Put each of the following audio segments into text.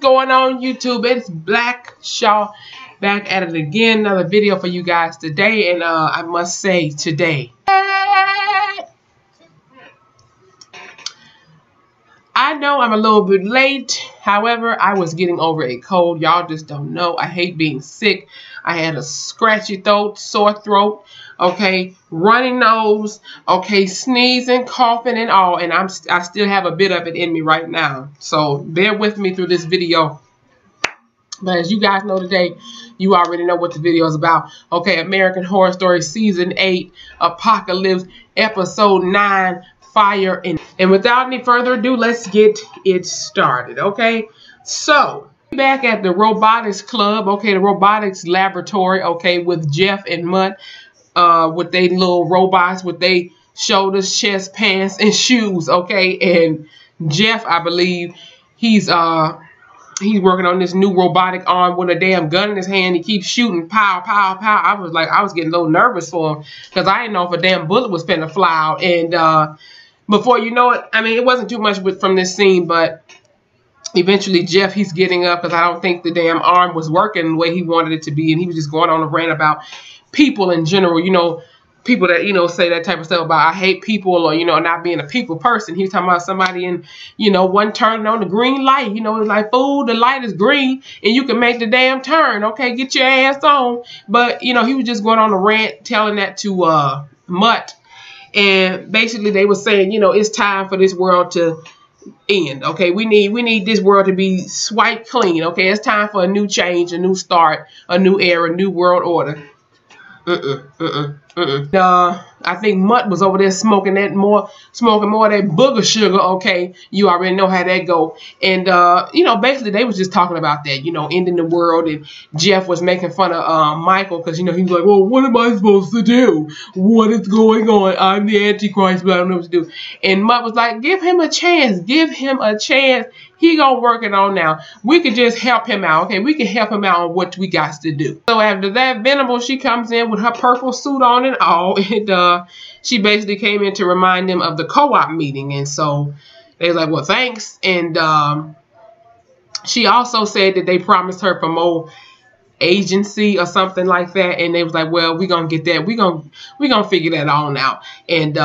going on, YouTube? It's Black Shaw back at it again. Another video for you guys today. And I must say today, I know I'm a little bit late. However, I was getting over a cold. Y'all just don't know. I hate being sick. I had a scratchy throat, sore throat, okay, runny nose, okay, sneezing, coughing, and all. And I still have a bit of it in me right now. So bear with me through this video. But as you guys know today, you already know what the video is about. Okay, American Horror Story Season 8, Apocalypse, Episode 9, Fire. And without any further ado, let's get it started, okay? So, back at the robotics club, okay, the robotics laboratory, okay, with Jeff and Mutt, with they little robots with they shoulders, chest, pants, and shoes, okay? And Jeff, I believe, he's working on this new robotic arm with a damn gun in his hand. He keeps shooting, pow, pow, pow. I was getting a little nervous for him because I didn't know if a damn bullet was finna fly out. And before you know it, I mean, it wasn't too much from this scene, but eventually Jeff, he's getting up because I don't think the damn arm was working the way he wanted it to be, and he was just going on a rant about people in general, you know, people that, you know, say that type of stuff about I hate people or, you know, not being a people person. He was talking about somebody in, you know, one turning on the green light. You know, it's like, fool, the light is green and you can make the damn turn. Okay, get your ass on. But, you know, he was just going on a rant telling that to Mutt. And basically they were saying, you know, it's time for this world to end. Okay, we need this world to be swiped clean. Okay, it's time for a new change, a new start, a new era, new world order. I think Mutt was over there smoking more of that booger sugar. Okay, you already know how that go. And you know, basically they was just talking about that, you know, ending the world. And Jeff was making fun of Michael because, you know, he was like, well, what am I supposed to do? What is going on? I'm the Antichrist, but I don't know what to do. And Mutt was like, give him a chance. Give him a chance. He gonna work it on now. We could just help him out, okay? We can help him out on what we got to do. So after that, Venable, she comes in with her purple suit on and all, and she basically came in to remind them of the co-op meeting. And so they was like, well, thanks. And she also said that they promised her for more agency or something like that. And they was like, well, we're gonna get that. We're gonna figure that on out. And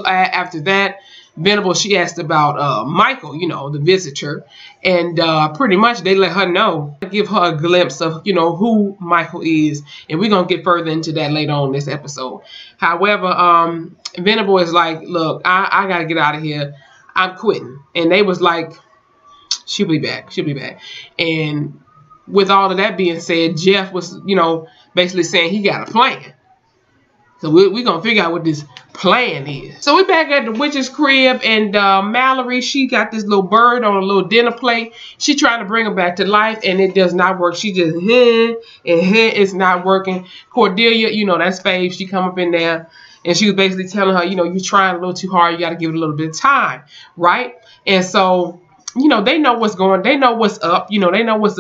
after that, Venable, she asked about Michael, you know, the visitor, and pretty much they let her know, give her a glimpse of, you know, who Michael is, and we're gonna get further into that later on in this episode. However, Venable is like, look, I gotta get out of here, I'm quitting. And they was like, she'll be back, And with all of that being said, Jeff was, you know, basically saying he got a plan. So we're going to figure out what this plan is. So we're back at the witch's crib, and Mallory, she got this little bird on a little dinner plate. She trying to bring her back to life, and it does not work. She just, it's not working. Cordelia, you know, that's Fave. She come up in there, and she was basically telling her, you know, you're trying a little too hard. You got to give it a little bit of time, right? And so, you know, they know what's going, they know what's up, you know, they know what's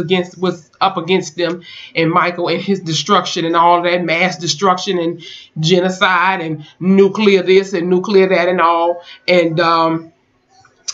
up against them and Michael and his destruction and all that mass destruction and genocide and nuclear this and nuclear that and all. And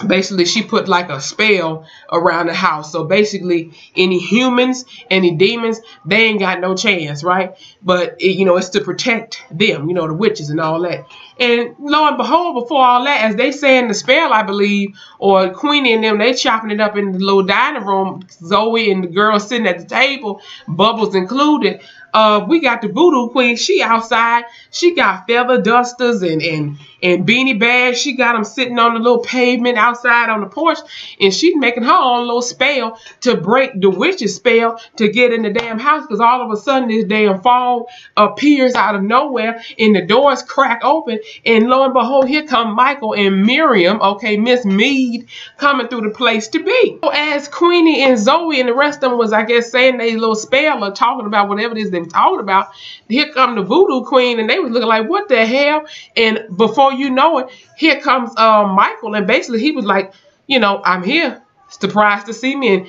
basically she put like a spell around the house. So basically any humans, any demons, they ain't got no chance, right? But you know, it's to protect them, you know, the witches and all that. And lo and behold, before all that, as they say in the spell, I believe, or Queenie and them, they chopping it up in the little dining room, Zoe and the girls sitting at the table, Bubbles included. We got the voodoo queen. She outside. She got feather dusters and beanie bags. She got them sitting on the little pavement outside on the porch, and she's making her own little spell to break the witch's spell to get in the damn house. Because all of a sudden this damn fog appears out of nowhere, and the doors crack open, and lo and behold, here come Michael and Miriam, okay, Miss Mead, coming through the place to be. So as Queenie and Zoe and the rest of them was, I guess, saying they little spell or talking about whatever it is they were talking about, here come the voodoo queen, and they was looking like, what the hell? And before you know it, here comes Michael, and basically he was like, you know, I'm here, surprised to see me. And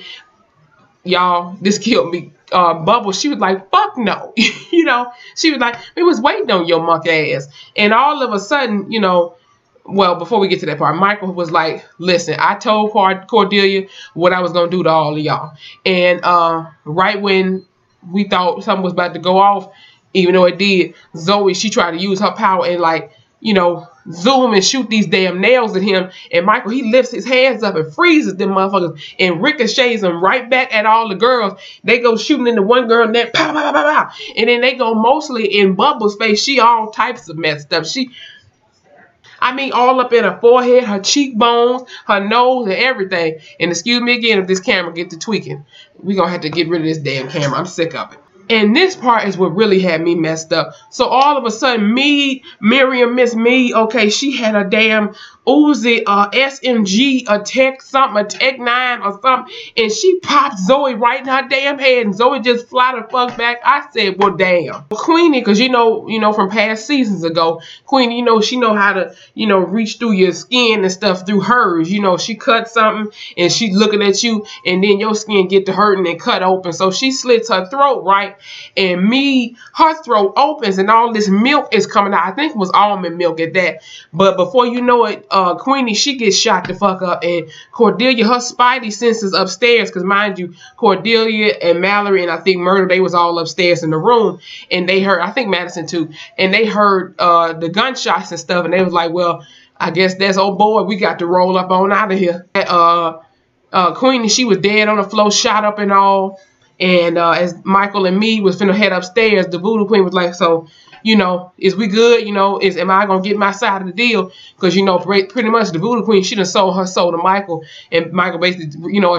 y'all, this killed me. Bubble, she was like, fuck no. You know, she was like, we was waiting on your monkey ass. And all of a sudden, you know, well, before we get to that part, Michael was like, listen, I told Cordelia what I was going to do to all of y'all. And right when we thought something was about to go off, even though it did, Zoe, she tried to use her power and, like, you know, zoom and shoot these damn nails at him. And Michael, he lifts his hands up and freezes them motherfuckers and ricochets them right back at all the girls. They go shooting into one girl neck, pow, pow, pow, pow. And then they go mostly in Bubbles' face. She all types of messed up. I mean, all up in her forehead, her cheekbones, her nose, and everything. And excuse me again if this camera gets to tweaking. We're going to have to get rid of this damn camera. I'm sick of it. And this part is what really had me messed up. So all of a sudden, Miriam, Miss Me, okay, she had a damn Uzi, SMG, a Tech 9 or something, and she popped Zoe right in her damn head, and Zoe just fly the fuck back. I said, well, damn. Queenie, because you know from past seasons ago, Queenie, you know, she know how to, you know, reach through your skin and stuff through hers. You know, she cut something, and she looking at you, and then your skin get to hurting and cut open. So she slits her throat, right? And her throat opens, and all this milk is coming out. I think it was almond milk at that. But before you know it, Queenie, she gets shot the fuck up, and Cordelia, her spidey senses upstairs, because mind you, Cordelia and Mallory and I think Myrtle, they was all upstairs in the room, and they heard, I think Madison too, and they heard the gunshots and stuff, and they was like, well, I guess that's old boy, we got to roll up on out of here. Queenie, she was dead on the floor, shot up and all, and as Michael and me was finna head upstairs, the Voodoo Queen was like, so, you know, is we good? You know, am I going to get my side of the deal? Because, you know, pretty much the Voodoo Queen, she done sold her soul to Michael. And Michael basically, you know,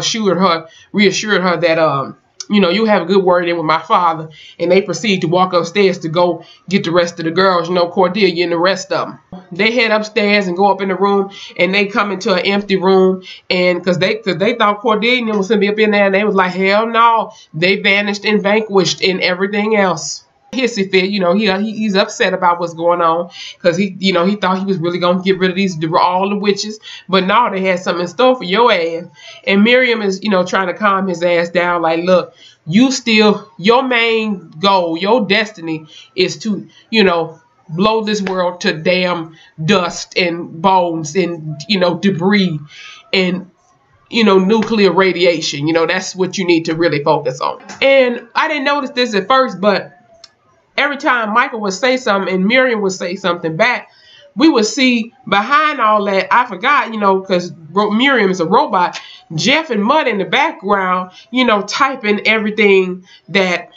reassured her that, you know, you have a good word in with my father. And they proceed to walk upstairs to go get the rest of the girls, you know, Cordelia and the rest of them. They head upstairs and go up in the room, and they come into an empty room. And because they thought Cordelia was going to be up in there, and they was like, hell no. They vanished and vanquished and everything else. Hissy fit, you know, he's upset about what's going on, because he thought he was really gonna get rid of all the witches, but no, they had something in store for your ass. And Miriam is, you know, trying to calm his ass down, like, look, your main goal, your destiny is to, you know, blow this world to damn dust and bones and, you know, debris and, you know, nuclear radiation. You know, that's what you need to really focus on. And I didn't notice this at first, but every time Michael would say something and Miriam would say something back, we would see behind all that, I forgot, you know, because Miriam is a robot, Jeff and Mud in the background, you know, typing everything that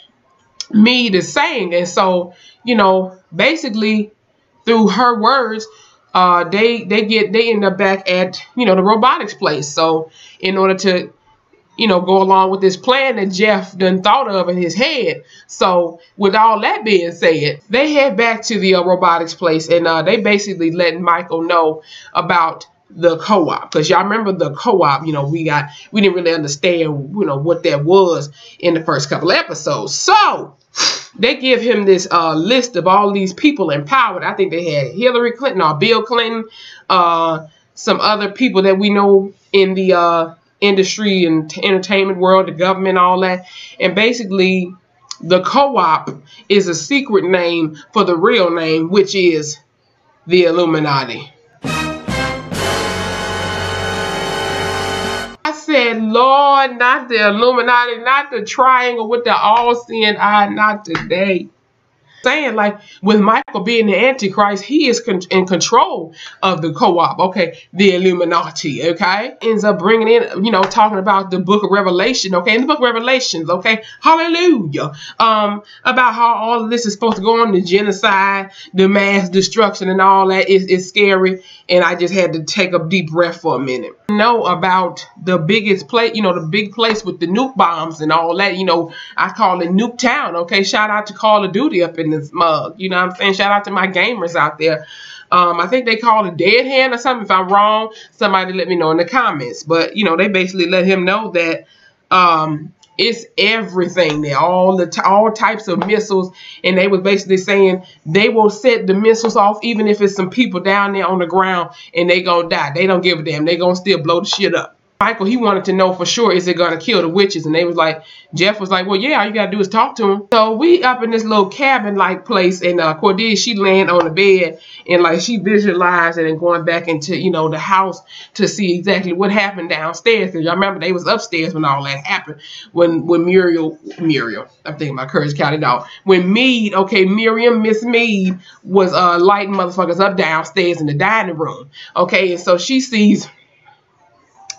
Mead is saying. And so, you know, basically through her words, they end up back at, you know, the robotics place. So in order to, you know, go along with this plan that Jeff done thought of in his head. So with all that being said, they head back to the robotics place, and they basically letting Michael know about the co-op, because y'all remember the co-op, you know, we didn't really understand, you know, what that was in the first couple of episodes. So they give him this list of all these people empowered. I think they had Hillary Clinton or Bill Clinton, some other people that we know in the industry and entertainment world, the government, all that. And basically the co-op is a secret name for the real name, which is the Illuminati. I said, Lord, not the Illuminati, not the triangle with the all-seeing eye, not today. Saying, like, with Michael being the Antichrist, he is in control of the co-op, okay, the Illuminati, okay, ends up bringing in, you know, talking about the book of Revelation, okay, in the book of Revelations, okay, hallelujah, about how all of this is supposed to go on, the genocide, the mass destruction and all that is scary, and I just had to take a deep breath for a minute. Know about the biggest place, you know, the big place with the nuke bombs and all that, you know, I call it Nuke Town, okay, shout out to Call of Duty up in this mug, you know what I'm saying? Shout out to my gamers out there. I think they call it Dead Hand or something. If I'm wrong, somebody let me know in the comments. But, you know, they basically let him know that it's everything there, all types of missiles. And they was basically saying they will set the missiles off even if it's some people down there on the ground and they gonna die. They don't give a damn. They gonna still blow the shit up. Michael, he wanted to know for sure, is it going to kill the witches? And they was like, Jeff was like, well, yeah, all you got to do is talk to him. So we up in this little cabin-like place, and Cordelia, she laying on the bed, and like she visualized it and going back into, you know, the house to see exactly what happened downstairs. Because y'all remember they was upstairs when all that happened. When Muriel, I'm thinking about Courage County Dog. When Mead, okay, Miss Mead was lighting motherfuckers up downstairs in the dining room. Okay, and so she sees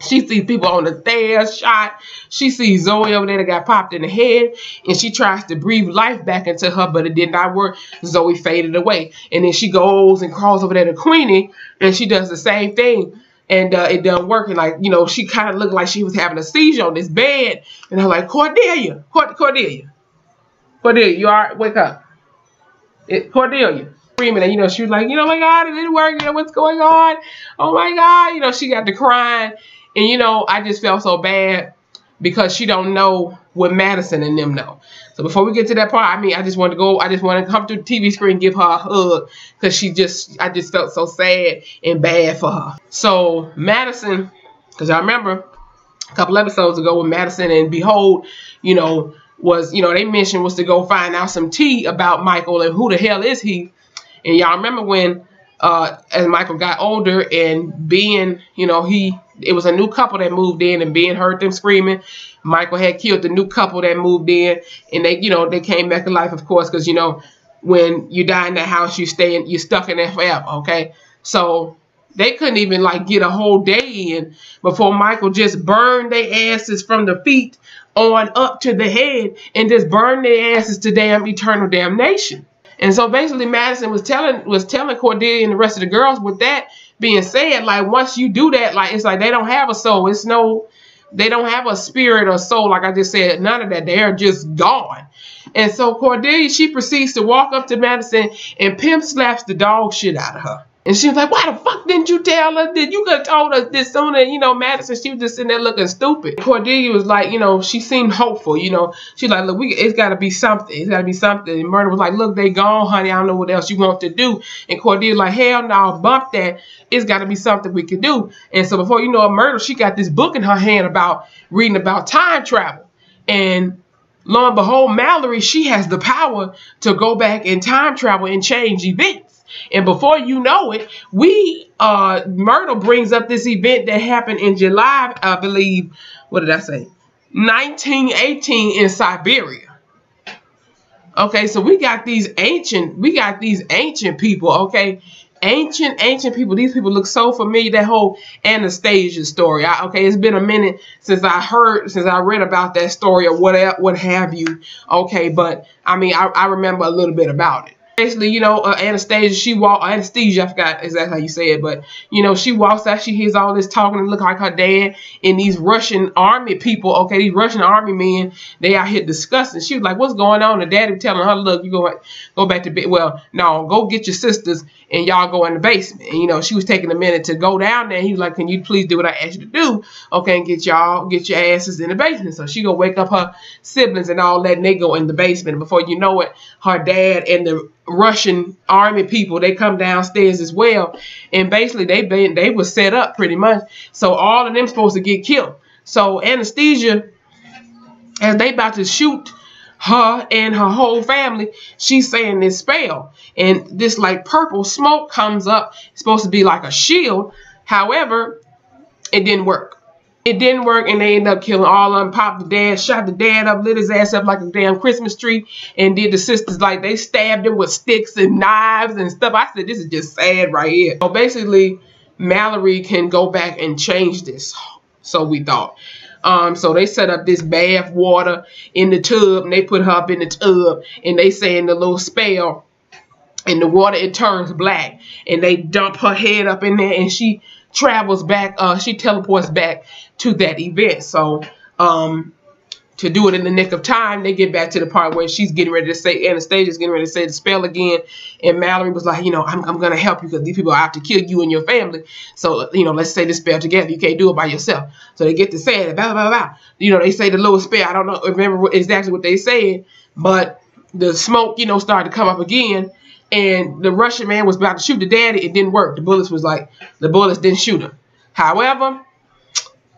people on the stairs shot. She sees Zoe over there that got popped in the head, and she tries to breathe life back into her, but it did not work. Zoe faded away. And then she goes and crawls over there to Queenie, and she does the same thing, and it doesn't work. And like, you know, she kind of looked like she was having a seizure on this bed, and I'm like, Cordelia, Cordelia, you all right? Wake up. Cordelia. Screaming, and you know, she was like, you know, my God, it didn't work, you know, what's going on? Oh my God, you know, she got to crying. And, you know, I just felt so bad because she don't know what Madison and them know. So before we get to that part, I mean, I just want to come through the TV screen and give her a hug because I just felt so sad and bad for her. So Madison, because I remember a couple episodes ago when Madison and Behold, you know, they mentioned was to go find out some tea about Michael and who the hell is he. And y'all remember when, as Michael got older and being, you know, it was a new couple that moved in, and Ben heard them screaming. Michael had killed the new couple that moved in, and they, you know, they came back to life, of course, because, you know, when you die in that house, you're stuck in there forever, okay? So they couldn't even, like, get a whole day in before Michael just burned their asses from the feet on up to the head and just burned their asses to damn eternal damnation. And so basically Madison was telling Cordelia and the rest of the girls, with that being said, like, once you do that, like, it's like they don't have a soul. They don't have a spirit or soul. Like I just said, none of that. They're just gone. And so Cordelia, she proceeds to walk up to Madison and pimp slaps the dog shit out of her. And she was like, why the fuck didn't you tell us this? You could have told us this sooner. You know, Madison, she was just sitting there looking stupid. Cordelia was like, you know, she seemed hopeful, you know. She's like, look, it's got to be something. It's got to be something. And Murder was like, look, they gone, honey. I don't know what else you want to do. And Cordelia was like, hell no, bump that. It's got to be something we can do. And so before you know it, Murder, she got this book in her hand reading about time travel. And lo and behold, Mallory, she has the power to go back in time travel and change events. And before you know it, Myrtle brings up this event that happened in July, I believe, what did I say? 1918 in Siberia. Okay, so we got these ancient people, okay? Ancient people. These people look so familiar. That whole Anastasia story. Okay, it's been a minute since I read about that story or what have you. Okay, but I mean, I remember a little bit about it. Basically, you know, Anastasia, I forgot exactly how you say it, but, you know, she walks out, she hears all this talking and look like her dad and these Russian army people, okay, these Russian army men, they out here discussing. She was like, what's going on? And daddy telling her, look, you go back to bed. Well, no, go get your sisters and y'all go in the basement. And, you know, she was taking a minute to go down there. He was like, can you please do what I asked you to do? Okay, and get your asses in the basement. So she go wake up her siblings and all that, and they go in the basement. And before you know it, her dad and the Russian army people, they come downstairs as well, and basically they were set up pretty much, so all of them supposed to get killed. So Anastasia, as they about to shoot her and her whole family, she's saying this spell, and this like purple smoke comes up. It's supposed to be like a shield. However, it didn't work. It didn't work, and they ended up killing all of them. Popped the dad, shot the dad up, lit his ass up like a damn Christmas tree, and did the sisters like they stabbed him with sticks and knives and stuff. I said, this is just sad right here. So basically, Mallory can go back and change this. So we thought. So they set up this bath water in the tub, and they put her up in the tub, and they saying the little spell, and the water, it turns black, and they dump her head up in there, and she travels back, she teleports back to that event. So to do it in the nick of time, they get back to the part where she's getting ready to say, Anastasia's getting ready to say the spell again, and Mallory was like, you know, I'm going to help you because these people are out to kill you and your family. So, you know, let's say the spell together. You can't do it by yourself. So they get to say it, blah, blah, blah. You know, they say the little spell. I don't remember exactly what they said, but the smoke, you know, started to come up again, and the Russian man was about to shoot the daddy. It didn't work. The bullets didn't shoot him. However,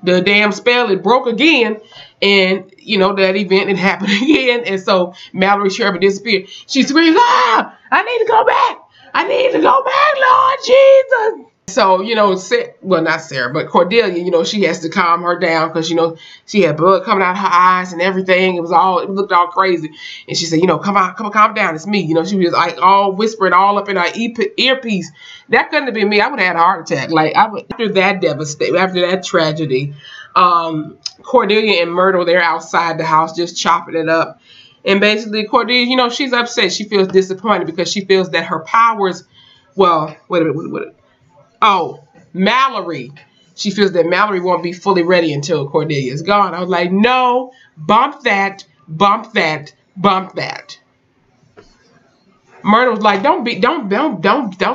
the damn spell, it broke again. And, you know, that event, it happened again. And so Mallory Sherman disappeared. She screams, ah, I need to go back. I need to go back, Lord Jesus. So, you know, well, not Sarah, but Cordelia, you know, she has to calm her down because, you know, she had blood coming out of her eyes and everything. It looked all crazy. And she said, you know, come on, calm down. It's me. You know, she was like all whispering all up in her earpiece. That couldn't have been me. I would have had a heart attack. Like, after that tragedy, Cordelia and Myrtle, they're outside the house just chopping it up. And basically, Cordelia, you know, she's upset. She feels disappointed because she feels that her powers, well, wait a minute. Oh, Mallory. She feels that Mallory won't be fully ready until Cordelia is gone. I was like, no, bump that, bump that, bump that. Myrtle was like, don't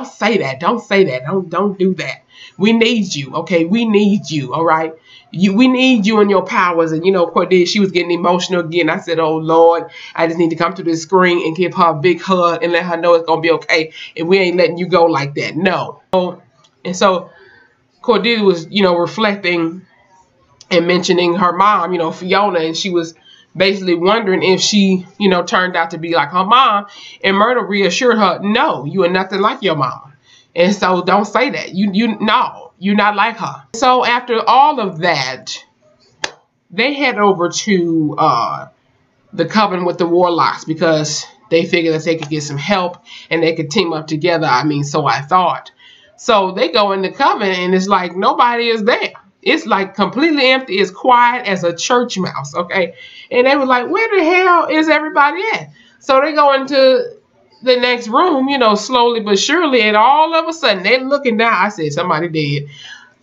say that. Don't say that. Don't do that. We need you, okay? We need you, all right? We need you and your powers. And, you know, Cordelia, she was getting emotional again. I said, oh, Lord, I just need to come to the screen and give her a big hug and let her know it's going to be okay. And we ain't letting you go like that. No. And so Cordelia was, you know, reflecting and mentioning her mom, you know, Fiona. And she was basically wondering if she, you know, turned out to be like her mom. And Myrtle reassured her, no, you are nothing like your mom. And so don't say that. No, you're not like her. So after all of that, they head over to the coven with the warlocks because they figured that they could get some help and they could team up together. I mean, so I thought. So they go in the coven and it's like nobody is there. It's like completely empty. It's quiet as a church mouse, okay? And they were like, where the hell is everybody at? So they go into the next room, you know, slowly but surely, and all of a sudden they're looking down. I said, somebody dead.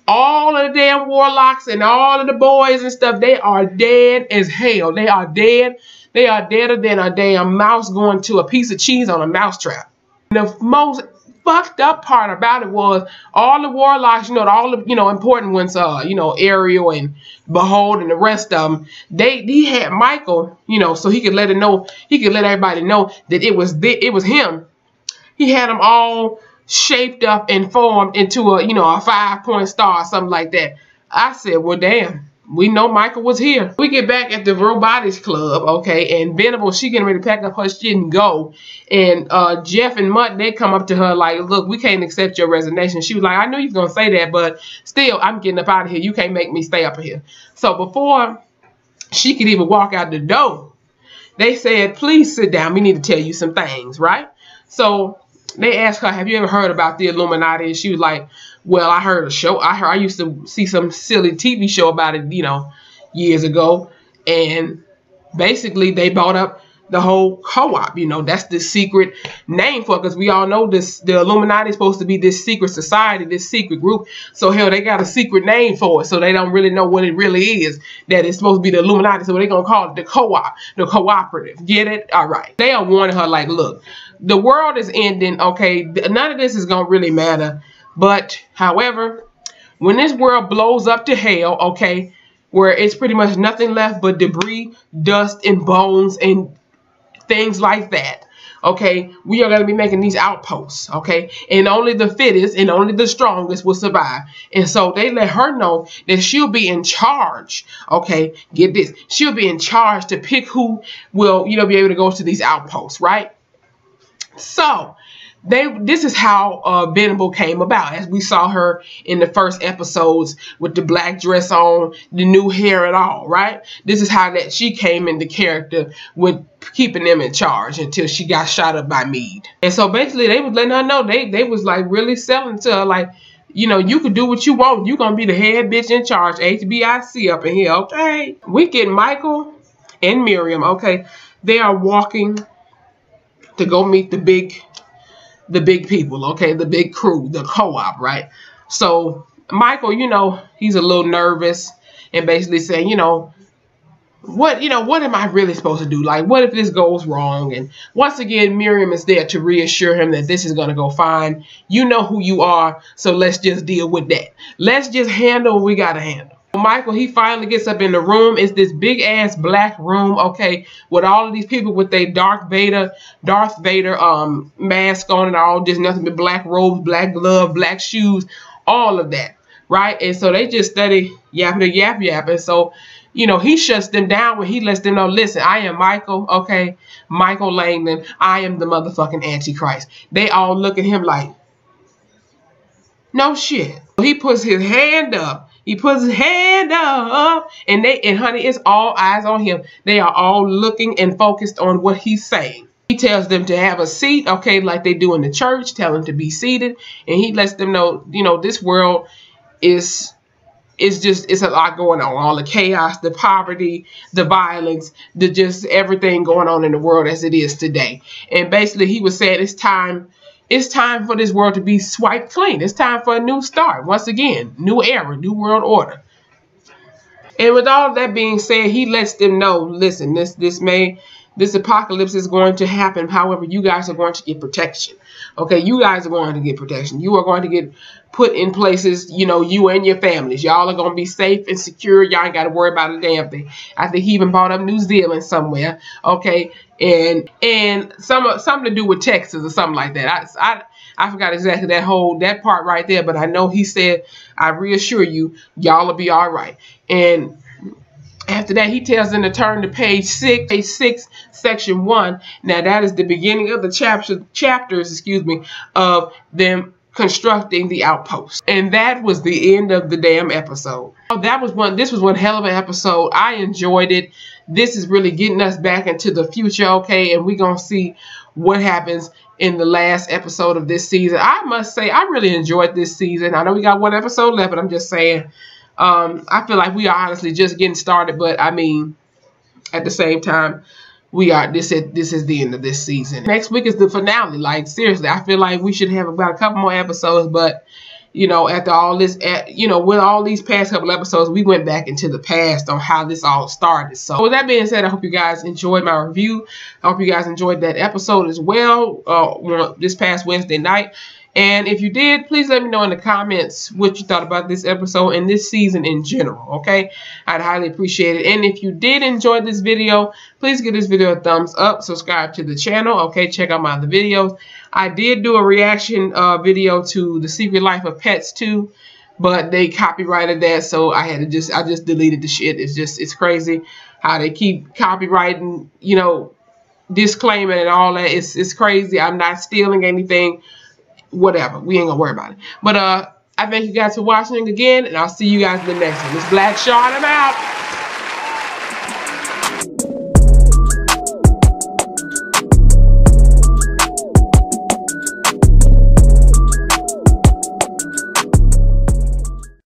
All of the damn warlocks and all of the boys and stuff, they are dead as hell. They are dead. They are deader than a damn mouse going to a piece of cheese on a mousetrap. The most fucked up part about it was all the warlocks, you know, all the, you know, important ones, you know, Ariel and Behold and the rest of them, he had Michael, you know, so he could let everybody know that it was him. He had them all shaped up and formed into a, you know, a 5-point star or something like that. I said, well, damn. We know Michael was here. We get back at the Robotics Club, okay, and Venable, she getting ready to pack up her shit and go. And Jeff and Mutt, they come up to her like, look, we can't accept your resignation. She was like, I knew you was going to say that, but still, I'm getting up out of here. You can't make me stay up here. So before she could even walk out the door, they said, please sit down. We need to tell you some things, right? So they asked her, have you ever heard about the Illuminati? And she was like, well, I heard a show. I used to see some silly TV show about it, you know, years ago. And basically they brought up the whole co-op, you know, that's the secret name for it, because we all know this, the Illuminati is supposed to be this secret society, this secret group. So hell, they got a secret name for it. So they don't really know what it really is, that it's supposed to be the Illuminati. So they're going to call it the co-op, the cooperative. Get it? All right. They are warning her like, look, the world is ending. Okay. None of this is going to really matter. But however, when this world blows up to hell, okay, where it's pretty much nothing left but debris, dust, and bones, and things like that, okay, we are going to be making these outposts, okay, and only the fittest and only the strongest will survive. And so they let her know that she'll be in charge, okay, get this, she'll be in charge to pick who will, you know, be able to go to these outposts, right? So this is how Venable came about, as we saw her in the first episodes with the black dress on, the new hair and all, right? This is how that she came into character with keeping them in charge until she got shot up by Meade. And so basically they was letting her know, they was like really selling to her like, you know, you can do what you want. You're going to be the head bitch in charge. HBIC up in here, okay? We get Michael and Miriam, okay? They are walking to go meet the big people, okay, the big crew, the co-op, right? So Michael, you know, he's a little nervous and basically saying, you know, what am I really supposed to do? Like, what if this goes wrong? And once again, Miriam is there to reassure him that this is going to go fine. You know who you are, so let's just deal with that. Let's just handle what we got to handle. Michael, he finally gets up in the room. It's this big ass black room, okay, with all of these people with their Darth Vader mask on and all, just nothing but black robes, black glove, black shoes, all of that. right? And so they just study yapping, and so, you know, he shuts them down when he lets them know, listen, I am Michael, okay? Michael Langdon. I am the motherfucking Antichrist. They all look at him like, no shit. He puts his hand up. He puts his hand up, and honey, it's all eyes on him. They are all looking and focused on what he's saying. He tells them to have a seat, okay, like they do in the church, tell them to be seated, and he lets them know, you know, this world is it's a lot going on. All the chaos, the poverty, the violence, the just everything going on in the world as it is today. And basically he was saying it's time for this world to be swiped clean. It's time for a new start. Once again, new era, new world order. And with all of that being said, he lets them know, listen, this apocalypse is going to happen. However, you guys are going to get protection. Okay, you guys are going to get protection. You are going to get put in places, you know, you and your families. Y'all are going to be safe and secure. Y'all ain't got to worry about a damn thing. I think he even brought up New Zealand somewhere. Okay, and something to do with Texas or something like that. I forgot exactly that part right there, but I know he said, I reassure you, y'all will be all right. And after that, he tells them to turn to page 6, section 1. Now, that is the beginning of the chapters, excuse me, of them constructing the outpost. And that was the end of the damn episode. This was one hell of an episode. I enjoyed it. This is really getting us back into the future, okay? And we're going to see what happens in the last episode of this season. I must say, I really enjoyed this season. I know we got one episode left, but I'm just saying, I feel like we are honestly just getting started, but I mean, at the same time, this is the end of this season. Next week is the finale. Like, seriously, I feel like we should have about a couple more episodes, but you know, after all this, you know, with all these past couple episodes, we went back into the past on how this all started. So with that being said, I hope you guys enjoyed my review. I hope you guys enjoyed that episode as well, this past Wednesday night. And if you did, please let me know in the comments what you thought about this episode and this season in general, okay? I'd highly appreciate it. And if you did enjoy this video, please give this video a thumbs up, subscribe to the channel, okay? Check out my other videos. I did do a reaction video to The Secret Life of Pets 2, but they copyrighted that, so I just deleted the shit. It's crazy how they keep copyrighting, you know, disclaiming and all that. It's crazy. I'm not stealing anything. Whatever, we ain't gonna worry about it. But I thank you guys for watching again, and I'll see you guys in the next one. This Black Sean, I'm out.